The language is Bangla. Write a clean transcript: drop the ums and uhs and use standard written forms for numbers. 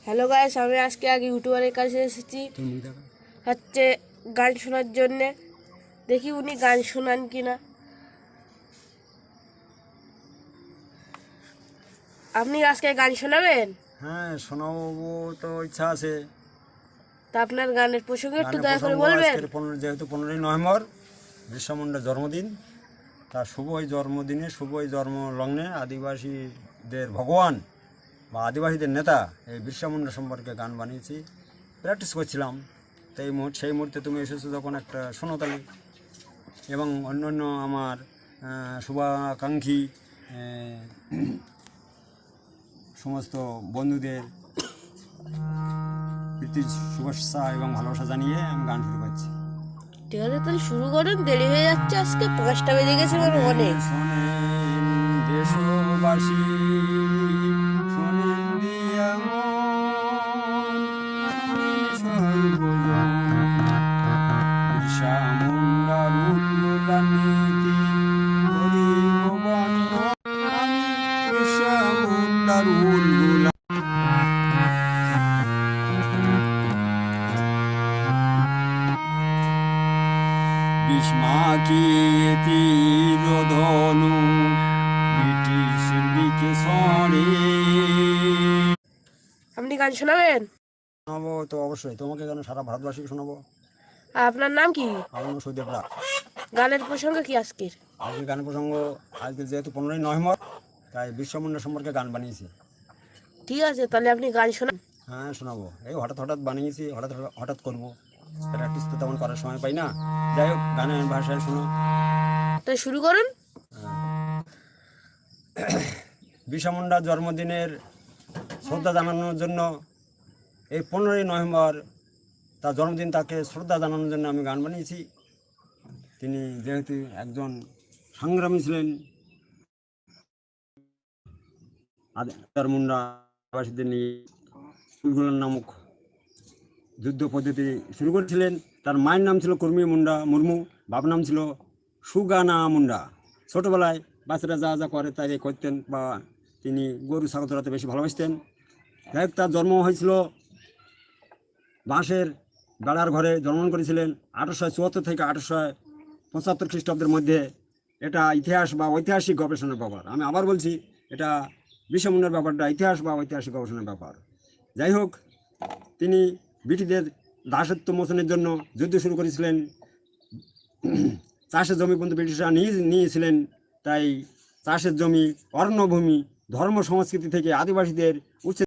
হ্যালো গাইস, আমি আজকে আগে ইউটিউবারের কাছে এসেছি হচ্ছে গান শোনার জন্যে। দেখি উনি গান শোনান কিনা। আপনি আজকে গান শোনাবেন? হ্যাঁ, শোনাবো তো ইচ্ছা আছে। তা আপনার গানের প্রসঙ্গে একটু গানের দয়া করে প্রসঙ্গ বলবেন। আজকের যেহেতু 15ই নভেম্বর বিরসা মুন্ডার জন্মদিন, তার শুভ এই জন্মদিনে, শুভ এই জন্ম লগ্নে আদিবাসীদের ভগবান বা আদিবাসীদের নেতা এই বিরসা মুন্ডা সম্পর্কে গান বানিয়েছি, প্র্যাকটিস করছিলাম। তো সেই মুহূর্তে তুমি এসেছো যখন একটা শোনো তাহলে, এবং অন্যান্য আমার শুভাকাঙ্ক্ষী সমস্ত বন্ধুদের প্রীতি শুভেচ্ছা এবং ভালোবাসা জানিয়ে আমি গান শুরু করছি। ঠিক আছে, তাহলে শুরু করুন। দেরি হয়ে যাচ্ছে, আজকে 5টা বেজে গেছে অনেক। শোনেন দেশবাসী, শোনেন দিয়া মন, সর্বজন বিরসা মুন্ডার উন্মূলন নীতি করিব বর্ণন, বিরসা মুন্ডার উন্মূলন। বিস্মাকিয়ে তীরধনু ব্রিটিশের দিকে সরে। আপনি গান শোনাবেন? শোনাবো তো অবশ্যই, তোমাকে কেন, সারা ভারতবাসীকে শোনাবো। আর আপনার নাম কি? আমার নাম সুদেব রায়। গানের প্রসঙ্গ কি আজকের? আজকে গানের প্রসঙ্গ, আজকে যেহেতু 15ই নভেম্বর, তাই বিরসা মুন্ডা সম্পর্কে গান বানিয়েছি। ঠিক আছে, তাহলে আপনি গান শোনান। হ্যাঁ, শোনাবো। এই হঠাৎ বানিয়েছি, হঠাৎ করবো, প্র্যাকটিস তো তেমন করার সময় পাই না। যাই হোক, গানের ভাষায় শোনো। তাই শুরু করুন। বিরসা মুন্ডার জন্মদিনের শ্রদ্ধা জানানোর জন্য এই 15ই নভেম্বর তার জন্মদিন, তাকে শ্রদ্ধা জানানোর জন্য আমি গান বানিয়েছি। তিনি যেহেতু একজন সংগ্রামী ছিলেন, মুন্ডা আদিবাসীদের নিয়ে ফুলগুলার নামক যুদ্ধ পদ্ধতি শুরু করেছিলেন। তার মায়ের নাম ছিল কুর্মী মুন্ডা মুর্মু, বাবার নাম ছিল সুগানা মুন্ডা। ছোটোবেলায় বাচ্চারা যা যা করে তাই করতেন, বা তিনি গরু ছাগল চড়াতে বেশি ভালোবাসতেন। যাই হোক, তার জন্ম হয়েছিল বাঁশের বেড়ার ঘরে জন্মগ্রহণ করেছিলেন 1874 থেকে 1875 খ্রিস্টাব্দের মধ্যে। এটা ইতিহাস বা ঐতিহাসিক গবেষণার ব্যাপার। আমি আবার বলছি, এটা বিরসা মুন্ডার ব্যাপারটা ইতিহাস বা ঐতিহাসিক গবেষণার ব্যাপার। যাই হোক, তিনি ব্রিটিশদের দাসত্ব মোচনের জন্য যুদ্ধ শুরু করেছিলেন। চাষের জমি পর্যন্ত ব্রিটিশরা নিয়েছিলেন। তাই চাষের জমি, অরণ্যভূমি, ধর্ম সংস্কৃতি থেকে আদিবাসীদের